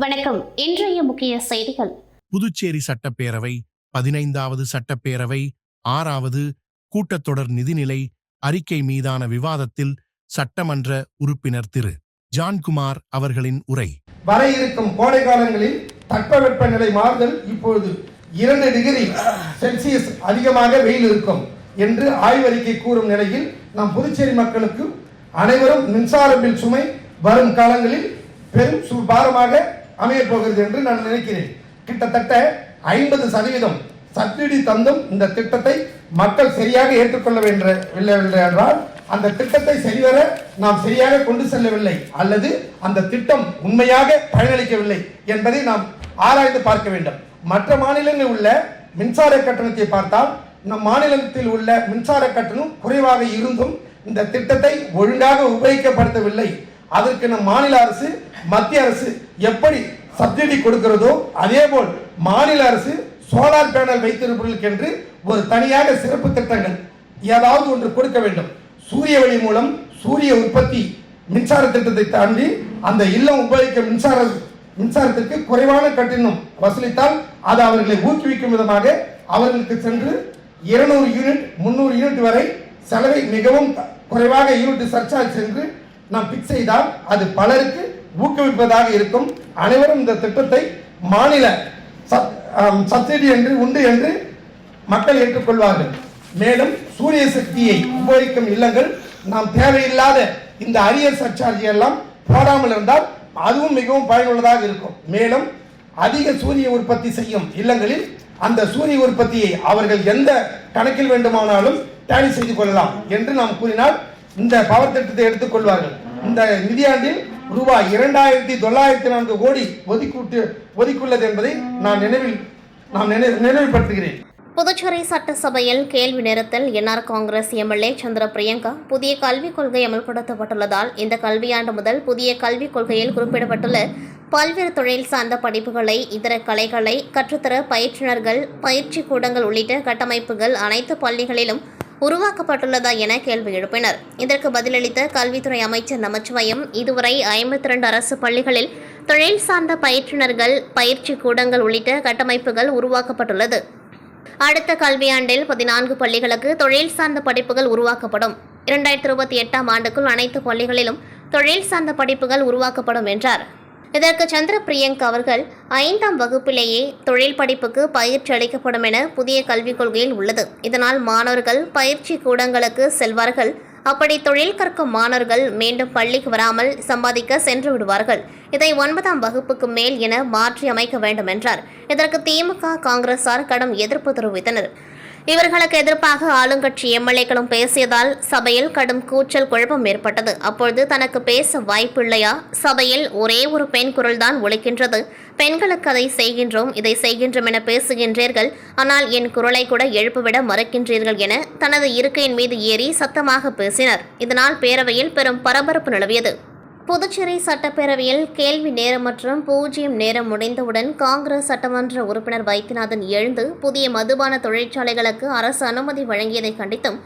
வணக்கம். இன்றைய முக்கிய செய்திகள். புதுச்சேரி சட்டப்பேரவை 15வது சட்டப்பேரவை 6வது கூட்டத்தொடர் நிதிநிலை அறிக்கை மீதான விவாதத்தில் சட்டமன்ற உறுப்பினர் திரு ஜான்குமார் அவர்களின் உரை. வர இருக்கும் கோடை காலங்களில் தட்பவெப்பநிலை மாறுதல் இப்பொழுது 2 டிகிரி செல்சியஸ் அதிகமாக வெயில் இருக்கும் என்று ஆய்வறிக்கை கூறும் நிலையில் நாம் புதுச்சேரி மக்களுக்கு அனைவரும் மின்சார பில் சுமை வரும் காலங்களில் பெரும் பாரமாக அமையப் போகிறது என்று நான் நினைக்கிறேன். கிட்டத்தட்ட 50% சப்சிடி தந்தும் இந்த திட்டத்தை மக்கள் சரியாக ஏற்றுக்கொள்ளவில்லை என்றால் அந்த திட்டத்தை சரிவர நாம் சரியாக கொண்டு செல்லவில்லை அல்லது அந்த திட்டம் உண்மையாக பயனளிக்கவில்லை என்பதை நாம் ஆராய்ந்து பார்க்க வேண்டும். மற்ற மாநிலங்களில் உள்ள மின்சார கட்டணத்தை பார்த்தால் நம் மாநிலத்தில் உள்ள மின்சார கட்டணம் குறைவாக இருந்தும் இந்த திட்டத்தை ஒழுங்காக உபயோகப்படுத்தவில்லை. அதற்கு நம் மாநில அரசு மத்திய அரசு எப்படி சப்சிடி கொடுக்கிறதோ அதேபோல் மாநில அரசு சோலார் பேனல் வைத்திருப்பவர்களுக்கு என்று ஒரு தனியாக சிறப்பு திட்டங்கள் ஏதாவது ஒன்று கொடுக்க வேண்டும். சூரிய ஒளி மூலம் சூரிய உற்பத்தி மின்சார திட்டத்தை தாண்டி அந்த இல்லம் உபயோகிக்க மின்சாரத்திற்கு குறைவான கட்டணம் வசூலித்தால் அது அவர்களை ஊக்குவிக்கும் விதமாக அவர்களுக்கு சென்று 200 யூனிட் 300 யூனிட் வரை செலவை மிகவும் குறைவாக யூனிட் சர்ச்சார்ஜ் சென்று நாம் பிக்ஸ் செய்தால் அது பலருக்கு ஊக்குவிப்பதாக இருக்கும். அனைவரும் இந்த திட்டத்தை மாநில சப்சிடி என்று உண்டு என்று மக்கள் ஏற்றுக்கொள்வார்கள். மேலும் சூரிய சக்தியை உபயோகிக்கும் இல்லங்கள் நாம் தேவையில்லாத இந்த அரியர் சர்ச்சார்ஜ் எல்லாம் போடாமல் இருந்தால் அதுவும் மிகவும் பயனுள்ளதாக இருக்கும். மேலும் அதிக சூரிய உற்பத்தி செய்யும் இல்லங்களில் அந்த சூரிய உற்பத்தியை அவர்கள் எந்த கணக்கில் வேண்டுமானாலும் டேலி செய்து கொள்ளலாம் என்று நாம் கூறினால் இந்த பவர் திட்டத்தை எடுத்துக்கொள்வார்கள். இந்த நிதியாண்டில் ரூபாய் 2904 கோடி ஒதுக்கியுள்ளது என்பதை நான் நினைவுபடுத்துகிறேன். புதுச்சேரி சட்டசபையில் கேள்வி நேரத்தில் என்ஆர் காங்கிரஸ் எம்எல்ஏ சந்திர பிரியங்கா புதிய கல்விக் கொள்கை அமல்படுத்தப்பட்டுள்ளதால் இந்த கல்வியாண்டு முதல் புதிய கல்விக் கொள்கையில் குறிப்பிடப்பட்டுள்ள பல்வேறு தொழில் சார்ந்த படிப்புகளை இதர கலைகளை கற்றுத்தர பயிற்றுநர்கள் பயிற்சி கூடங்கள் உள்ளிட்ட கட்டமைப்புகள் அனைத்து பள்ளிகளிலும் உருவாக்கப்பட்டுள்ளதா என கேள்வி எழுப்பினர். இதற்கு பதிலளித்த கல்வித்துறை அமைச்சர் நமச்சிவாயம் இதுவரை 52 அரசு பள்ளிகளில் தொழில் சார்ந்த பயிற்றுநர்கள் பயிற்சி கூடங்கள் உள்ளிட்ட கட்டமைப்புகள் உருவாக்கப்பட்டுள்ளது. அடுத்த கல்வியாண்டில் 14 பள்ளிகளுக்கு தொழில் சார்ந்த படிப்புகள் உருவாக்கப்படும். 2028ஆம் ஆண்டுக்குள் அனைத்து பள்ளிகளிலும் தொழில் சார்ந்த படிப்புகள் உருவாக்கப்படும் என்றார். இதற்கு சந்திர பிரியங்கா அவர்கள் 5ஆம் வகுப்பிலேயே தொழில் படிப்புக்கு பயிற்சி அளிக்கப்படும் என புதிய கல்விக் கொள்கையில் உள்ளது. இதனால் மாணவர்கள் பயிற்சி கூடங்களுக்கு செல்வார்கள். அப்படி தொழில் கற்கும் மாணவர்கள் மீண்டும் பள்ளிக்கு வராமல் சம்பாதிக்க சென்று விடுவார்கள். இதை 9ஆம் வகுப்புக்கு மேல் என மாற்றி அமைக்க வேண்டும் என்றார். இதற்கு திமுக காங்கிரசார் கடும் எதிர்ப்பு தெரிவித்தனர். இவர்களுக்கு எதிர்ப்பாக ஆளுங்கட்சி எம்எல்ஏக்களும் பேசியதால் சபையில் கடும் கூச்சல் குழப்பம் ஏற்பட்டது. அப்பொழுது தனக்கு பேச வாய்ப்பு இல்லையா? சபையில் ஒரே ஒரு பெண் குரல்தான் ஒலிக்கின்றது. பெண்களுக்கு அதை செய்கின்றோம் இதை செய்கின்றோம் என பேசுகின்றீர்கள். ஆனால் என் குரலை கூட எழுப்பிவிட மறுக்கின்றீர்கள் என தனது இருக்கையின் மீது ஏறி சத்தமாக பேசினர். இதனால் பேரவையில் பெரும் பரபரப்பு நிலவியது. புதுச்சேரி சட்டப்பேரவையில் கேள்வி நேரம் மற்றும் பூஜ்ஜியம் நேரம் முடிந்தவுடன் காங்கிரஸ் சட்டமன்ற உறுப்பினர் வைத்தியநாதன் எழுந்து புதிய மதுபான தொழிற்சாலைகளுக்கு அரசு அனுமதி வழங்கியதை கண்டித்தும்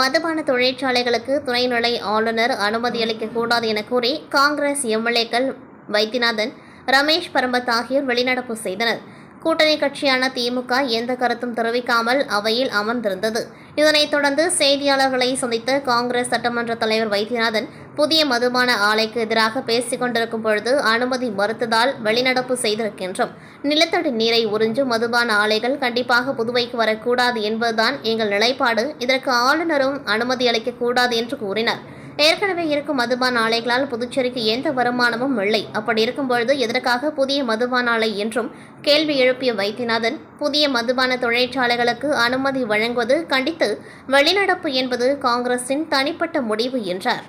மதுபான தொழிற்சாலைகளுக்கு துணைநிலை ஆளுநர் அனுமதி அளிக்கக்கூடாது என கூறி காங்கிரஸ் எம்எல்ஏக்கள் வைத்தியநாதன் ரமேஷ் பரம்பத் ஆகியோர் வெளிநடப்பு செய்தனர். கூட்டணி கட்சியான திமுக எந்த கருத்தும் தெரிவிக்காமல் அவையில் அமர்ந்திருந்தது. இதனைத் தொடர்ந்து செய்தியாளர்களை சந்தித்த காங்கிரஸ் சட்டமன்ற தலைவர் வைத்தியநாதன் புதிய மதுபான ஆலைக்கு எதிராக பேசிக் கொண்டிருக்கும் பொழுது அனுமதி மறுத்ததால் வெளிநடப்பு செய்திருக்கின்றோம். நிலத்தடி நீரை உறிஞ்சும் மதுபான ஆலைகள் கண்டிப்பாக புதுவைக்கு வரக்கூடாது என்பதுதான் எங்கள் நிலைப்பாடு. இதற்கு ஆளுநரும் அனுமதி அளிக்கக்கூடாது என்று கூறினார். ஏற்கனவே இருக்கும் மதுபான ஆலைகளால் புதுச்சேரிக்கு எந்த வருமானமும் இல்லை. அப்படி இருக்கும்பொழுது எதற்காக புதிய மதுபான ஆலை என்றும் கேள்வி எழுப்பிய வைத்தியநாதன் புதிய மதுபான தொழிற்சாலைகளுக்கு அனுமதி வழங்குவது கண்டித்து வெளிநடப்பு என்பது காங்கிரசின் தனிப்பட்ட முடிவு என்றார்.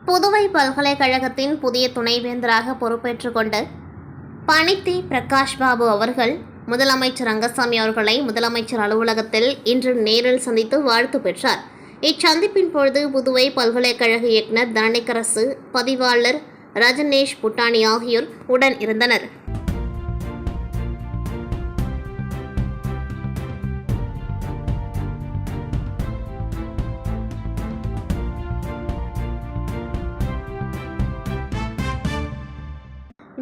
புதுவை பல்கலைக்கழகத்தின் புதிய துணைவேந்தராக பொறுப்பேற்றுக் கொண்ட பனித்தி பிரகாஷ் பாபு அவர்கள் முதலமைச்சர் ரங்கசாமி அவர்களை முதலமைச்சர் அலுவலகத்தில் இன்று நேரில் சந்தித்து வாழ்த்து பெற்றார். இச்சந்திப்பின் பொழுது புதுவை பல்கலைக்கழக இயக்குநர் தரணிக்கரசு பதிவாளர் ரஜனேஷ் புட்டானி ஆகியோர் உடன் இருந்தனர்.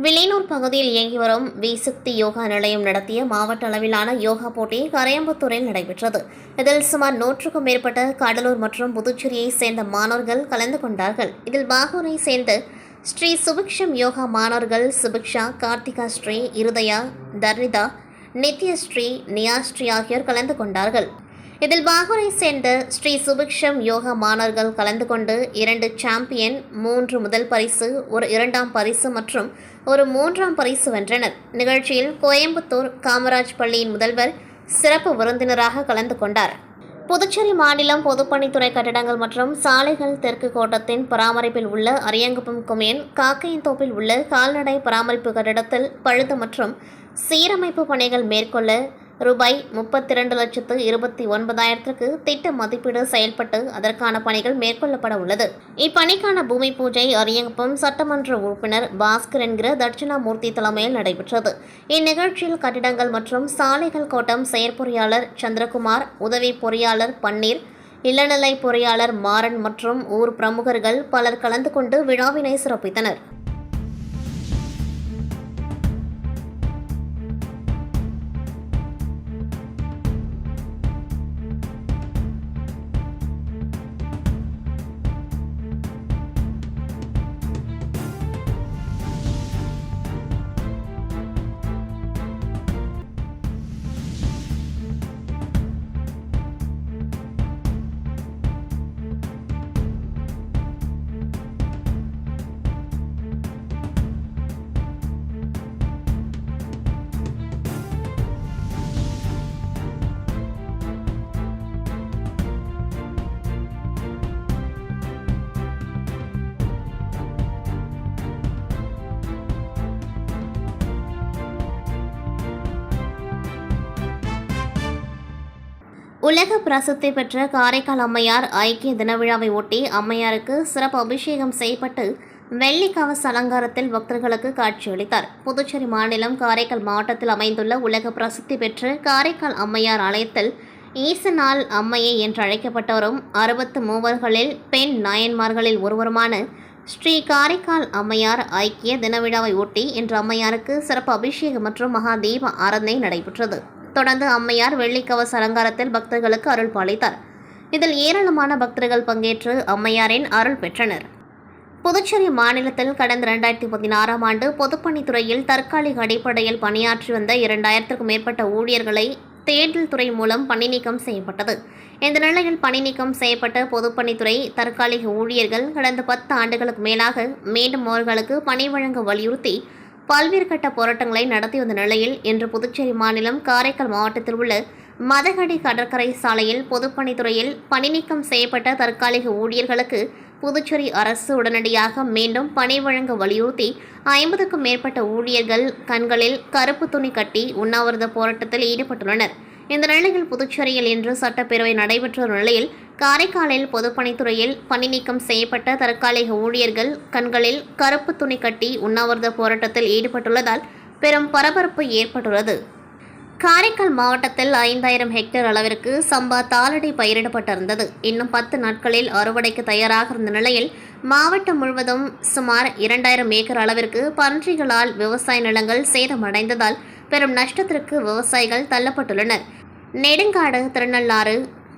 வில்லியனூர் பகுதியில் இயங்கி வரும் விசுக்தி யோகா நிலையம் நடத்திய மாவட்ட அளவிலான யோகா போட்டி கரையம்புத்தூரில் நடைபெற்றது. இதில் சுமார் 100க்கும் மேற்பட்ட கடலூர் மற்றும் புதுச்சேரியை சேர்ந்த மாணவர்கள் கலந்து கொண்டார்கள். இதில் பாகூரை சேர்ந்த ஸ்ரீ சுபிக்ஷம் யோகா மாணவர்கள் சுபிக்ஷா, கார்த்திகா ஸ்ரீ, இருதயா, தர்ரிதா, நித்யஸ்ரீ, நியாஸ்ரீ ஆகியோர் கலந்து கொண்டார்கள். இதில் பாகூரை சேர்ந்த ஸ்ரீ சுபிக்ஷம் யோகா மாணவர்கள் கலந்து கொண்டு 2 சாம்பியன், 3 முதல் பரிசு, ஒரு 2ஆம் பரிசு மற்றும் ஒரு 3ஆம் பரிசு வென்றனர். நிகழ்ச்சியில் கோயம்புத்தூர் காமராஜ் பள்ளியின் முதல்வர் சிறப்பு விருந்தினராக கலந்து கொண்டார். புதுச்சேரி மாநிலம் பொதுப்பணித்துறை கட்டிடங்கள் மற்றும் சாலைகள் தெற்கு கோட்டத்தின் பராமரிப்பில் உள்ள அரியங்குப்பம் கொம்யூன் காக்கையன்தோப்பில் உள்ள கால்நடை பராமரிப்பு கட்டிடத்தில் பழுது மற்றும் சீரமைப்பு பணிகள் மேற்கொள்ள ரூபாய் 32,29,000க்கு திட்ட மதிப்பீடு செயல்பட்டு அதற்கான பணிகள் மேற்கொள்ளப்பட உள்ளது. இப்பணிக்கான பூமி பூஜை அரியங்குப்பம் சட்டமன்ற உறுப்பினர் பாஸ்கர் என்கிற தட்சிணாமூர்த்தி தலைமையில் நடைபெற்றது. இந்நிகழ்ச்சியில் கட்டிடங்கள் மற்றும் சாலைகள் கோட்டம் செயற்பொறியாளர் சந்திரகுமார், உதவி பொறியாளர் பன்னீர், இளநிலை பொறியாளர் மாறன் மற்றும் ஊர் பிரமுகர்கள் பலர் கலந்து கொண்டு விழாவினை சிறப்பித்தனர். உலக பிரசித்தி பெற்ற காரைக்கால் அம்மையார் ஐக்கிய தின விழாவை ஒட்டி அம்மையாருக்கு சிறப்பு அபிஷேகம் செய்யப்பட்டு வெள்ளி கவச அலங்காரத்தில் பக்தர்களுக்கு காட்சியளித்தார். புதுச்சேரி மாநிலம் காரைக்கால் மாவட்டத்தில் அமைந்துள்ள உலக பிரசித்தி பெற்ற காரைக்கால் அம்மையார் ஆலயத்தில் ஈசனால் அம்மையை என்று அழைக்கப்பட்டவரும் 63 பெண் நாயன்மார்களில் ஒருவருமான ஸ்ரீ காரைக்கால் அம்மையார் ஐக்கிய தின விழாவை ஒட்டி இன்று அம்மையாருக்கு சிறப்பு அபிஷேகம் மற்றும் மகா தீப ஆராதனை நடைபெற்றது. தொடர்ந்து அம்மையார் வெள்ளிக்கவச அலங்காரத்தில் பக்தர்களுக்கு அருள் பாலித்தார். இதில் ஏராளமான பக்தர்கள் பங்கேற்று அம்மையாரின் அருள் பெற்றனர். புதுச்சேரி மாநிலத்தில் கடந்த 2016ஆம் ஆண்டு பொதுப்பணித்துறையில் தற்காலிக அடிப்படையில் பணியாற்றி வந்த 2000க்கும் மேற்பட்ட ஊழியர்களை தேர்தல் துறை மூலம் பணி நீக்கம் செய்யப்பட்டது. இந்த நிலையில் பணி நீக்கம் செய்யப்பட்ட பொதுப்பணித்துறை தற்காலிக ஊழியர்கள் கடந்த 10 ஆண்டுகளுக்கு மேலாக மீண்டும் அவர்களுக்கு பணி வழங்க வலியுறுத்தி பல்வேறு கட்ட போராட்டங்களை நடத்தி வந்த நிலையில் இன்று புதுச்சேரி மாநிலம் காரைக்கால் மாவட்டத்தில் உள்ள மதகடி கடற்கரை சாலையில் பொதுப்பணித்துறையில் பணி நீக்கம் செய்யப்பட்ட தற்காலிக ஊழியர்களுக்கு புதுச்சேரி அரசு உடனடியாக மீண்டும் பணி வழங்க வலியுறுத்தி 50க்கும் மேற்பட்ட ஊழியர்கள் கண்களில் கருப்பு துணி கட்டி உண்ணாவிரத போராட்டத்தில் ஈடுபட்டுள்ளனர். இந்த நிலையில் புதுச்சேரியில் இன்று சட்டப்பேரவை நடைபெற்ற நிலையில் காரைக்காலில் பொதுப்பணித்துறையில் பணி நீக்கம் செய்யப்பட்ட தற்காலிக ஊழியர்கள் கண்களில் கருப்பு துணி கட்டி உண்ணாவிரத போராட்டத்தில் ஈடுபட்டுள்ளதால் பெரும் பரபரப்பு ஏற்பட்டுள்ளது. காரைக்கால் மாவட்டத்தில் 5000 ஹெக்டேர் அளவிற்கு சம்பா தாளடி பயிரிடப்பட்டிருந்தது. இன்னும் 10 நாட்களில் அறுவடைக்கு தயாராக இருந்த நிலையில் மாவட்டம் முழுவதும் சுமார் 2000 ஏக்கர் அளவிற்கு பன்றிகளால் விவசாய நிலங்கள் சேதமடைந்ததால் பெரும் நஷ்டத்திற்கு விவசாயிகள் தள்ளப்பட்டுள்ளனர். நெடுங்காடு, திருநள்ளாறு,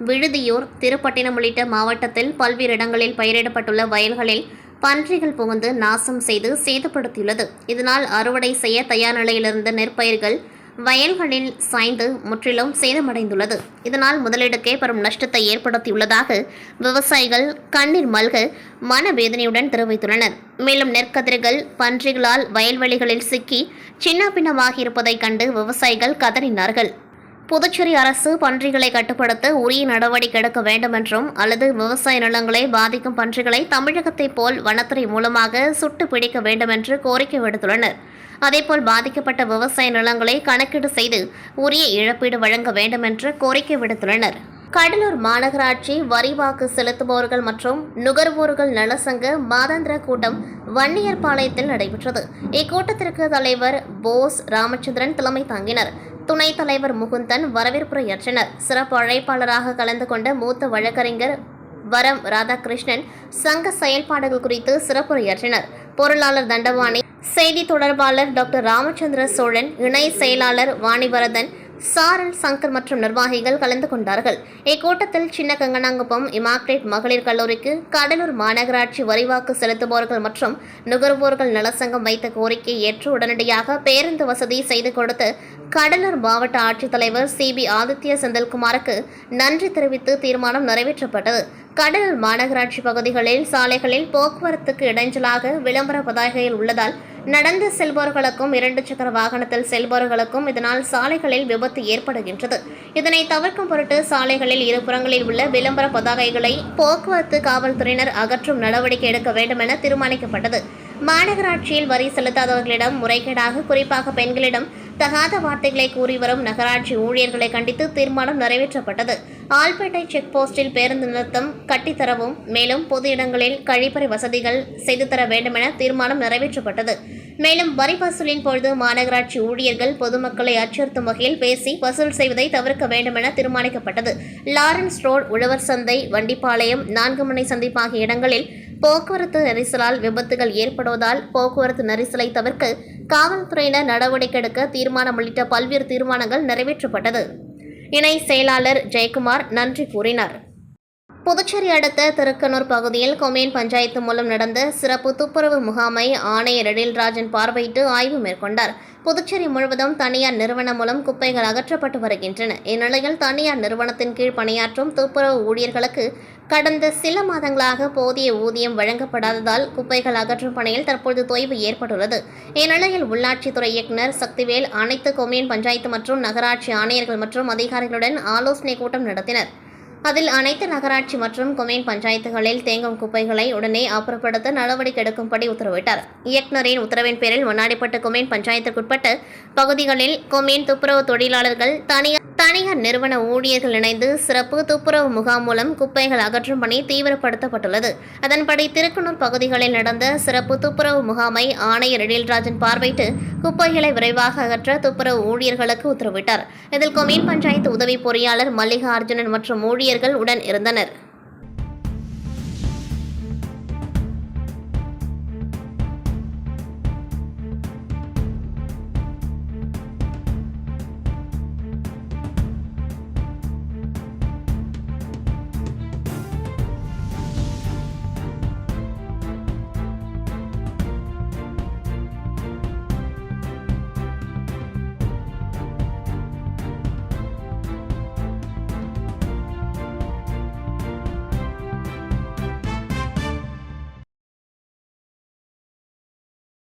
விழுதியூர், திருப்பட்டினம் உள்ளிட்ட மாவட்டத்தில் பல்வேறு இடங்களில் பயிரிடப்பட்டுள்ள வயல்களில் பன்றிகள் புகுந்து நாசம் செய்து சேதப்படுத்தியுள்ளது. இதனால் அறுவடை செய்ய தயார் நிலையிலிருந்த நெற்பயிர்கள் வயல்களில் சாய்ந்து முற்றிலும் சேதமடைந்துள்ளது. இதனால் முதலீடுக்கே பெரும் நஷ்டத்தை ஏற்படுத்தியுள்ளதாக விவசாயிகள் கண்ணீர் மல்க மனவேதனையுடன் தெரிவித்துள்ளனர். மேலும் நெற்கதிர்கள் பன்றிகளால் வயல்வெளிகளில் சிக்கி சின்னாபின்னமாகி இருப்பதைக் கண்டு விவசாயிகள் கதறினார்கள். புதுச்சேரி அரசு பன்றிகளை கட்டுப்படுத்த உரிய நடவடிக்கை எடுக்க வேண்டும் என்றும் அல்லது விவசாய நிலங்களை பாதிக்கும் பன்றிகளை தமிழகத்தைப் போல் வனத்துறை மூலமாக சுட்டு பிடிக்க வேண்டும் என்று கோரிக்கை விடுத்துள்ளனர். அதேபோல் பாதிக்கப்பட்ட விவசாய நிலங்களை கணக்கீடு செய்து உரிய இழப்பீடு வழங்க வேண்டும் என்று கோரிக்கை விடுத்துள்ளனர். கடலூர் மாநகராட்சி வரி வாக்கு செலுத்துபவர்கள் மற்றும் நுகர்வோர்கள் நலசங்க மாதாந்திர கூட்டம் வன்னியர்பாளையத்தில் நடைபெற்றது. இக்கூட்டத்திற்கு தலைவர் போஸ் ராமச்சந்திரன் தலைமை தாங்கினர். துணைத் தலைவர் முகுந்தன் வரவேற்புரையாற்றினர். சிறப்பு அழைப்பாளராக கலந்து கொண்ட மூத்த வழக்கறிஞர் வரம் ராதாகிருஷ்ணன் சங்க செயல்பாடுகள் குறித்து சிறப்புரையாற்றினர். பொருளாளர் தண்டபாணி, செய்தி தொடர்பாளர் டாக்டர் ராமச்சந்திர சோழன், இணை செயலாளர் வாணிபரதன், சாரல் சங்கர் மற்றும் நிர்வாகிகள் கலந்து கொண்டார்கள். இக்கூட்டத்தில் சின்ன கங்கனாங்குப்பம் இமாக்ரேட் மகளிர் கல்லூரிக்கு கடலூர் மாநகராட்சி வரிவாக்கு செலுத்துபவர்கள் மற்றும் நுகர்வோர்கள் நலசங்கம் வைத்த கோரிக்கையை ஏற்று உடனடியாக பேருந்து வசதி செய்து கொடுத்து கடலூர் மாவட்ட ஆட்சித்தலைவர் CB ஆதித்ய செந்தில்குமாருக்கு நன்றி தெரிவித்து தீர்மானம் நிறைவேற்றப்பட்டது. கடலூர் மாநகராட்சி பகுதிகளில் சாலைகளில் போக்குவரத்துக்கு இடைஞ்சலாக விளம்பர பதாகைகள் உள்ளதால் நடந்து செல்பவர்களுக்கும் 2 சக்கர வாகனத்தில் செல்பவர்களுக்கும் இதனால் சாலைகளில் விபத்து ஏற்படுகின்றது. இதனை தவிர்க்கும் பொருட்டு சாலைகளில் இருபுறங்களில் உள்ள விளம்பர பதாகைகளை போக்குவரத்து காவல்துறையினர் அகற்றும் நடவடிக்கை எடுக்க வேண்டும் என தீர்மானிக்கப்பட்டது. மாநகராட்சியில் வரி செலுத்தாதவர்களிடம் முறைகேடாக குறிப்பாக பெண்களிடம் தகாத வார்த்தைகளை கூறி வரும் நகராட்சி ஊழியர்களை கண்டித்து தீர்மானம் நிறைவேற்றப்பட்டது. ஆல்பேட்டை செக் போஸ்டில் பேருந்து நிறுத்தம் கட்டித்தரவும் மேலும் பொது இடங்களில் கழிப்பறை வசதிகள் செய்து தர வேண்டும் என தீர்மானம் நிறைவேற்றப்பட்டது. மேலும் வரி வசூலின் பொழுது மாநகராட்சி ஊழியர்கள் பொதுமக்களை அச்சுறுத்தும் வகையில் பேசி வசூல் செய்வதை தவிர்க்க வேண்டும் என தீர்மானிக்கப்பட்டது. லாரன்ஸ் ரோடு, உழவர் சந்தை, வண்டிப்பாளையம், 4 முனை சந்திப்பு ஆகிய இடங்களில் போக்குவரத்து நெரிசலால் விபத்துகள் ஏற்படுவதால் போக்குவரத்து நெரிசலை தவிர்க்க காவல்துறையினர் நடவடிக்கை எடுக்க தீர்மானம் உள்ளிட்ட பல்வேறு தீர்மானங்கள் நிறைவேற்றப்பட்டது. இணை செயலாளர் ஜெயக்குமார் நன்றி கூறினார். புதுச்சேரி அடுத்த திருக்கனூர் பகுதியில் கொம்யூன் பஞ்சாயத்து மூலம் நடந்த சிறப்பு துப்புரவு முகாமை ஆணையர் எழில்ராஜன் பார்வையிட்டு ஆய்வு மேற்கொண்டார். புதுச்சேரி முழுவதும் தனியார் நிறுவனம் மூலம் குப்பைகள் அகற்றப்பட்டு வருகின்றன. இந்நிலையில் தனியார் நிறுவனத்தின் கீழ் பணியாற்றும் துப்புரவு ஊழியர்களுக்கு கடந்த சில மாதங்களாக போதிய ஊதியம் வழங்கப்படாததால் குப்பைகள் அகற்றும் பணியில் தற்போது தொய்வு ஏற்பட்டுள்ளது. இந்நிலையில் உள்ளாட்சித்துறை இயக்குநர் சக்திவேல் அனைத்து கொம்யூன் பஞ்சாயத்து மற்றும் நகராட்சி ஆணையர்கள் மற்றும் அதிகாரிகளுடன் ஆலோசனை கூட்டம் நடத்தினர். அதில் அனைத்து நகராட்சி மற்றும் கொம்யூன் பஞ்சாயத்துகளில் தேங்கும் குப்பைகளை உடனே அப்புறப்படுத்த நடவடிக்கை எடுக்கும்படி உத்தரவிட்டார். இயக்குநரின் உத்தரவின் பேரில் மண்ணாடிப்பட்டு கொம்யூன் பஞ்சாயத்திற்குட்பட்ட பகுதிகளில் கொம்யூன் துப்புரவு தொழிலாளர்கள், தனியார் நிறுவன ஊழியர்கள் இணைந்து சிறப்பு துப்புரவு முகாம் மூலம் குப்பைகள் அகற்றும் பணி தீவிரப்படுத்தப்பட்டுள்ளது. அதன்படி திருக்கனூர் பகுதிகளில் நடந்த சிறப்பு துப்புரவு முகாமை ஆணையர் எழில்ராஜன் பார்வையிட்டு குப்பைகளை விரைவாக அகற்ற துப்புரவு ஊழியர்களுக்கு உத்தரவிட்டார். இதில் கொம்யூன் பஞ்சாயத்து உதவி பொறியாளர் மல்லிகா அர்ஜுனன் மற்றும் ஊழியர்கள் உடன் இருந்தனர்.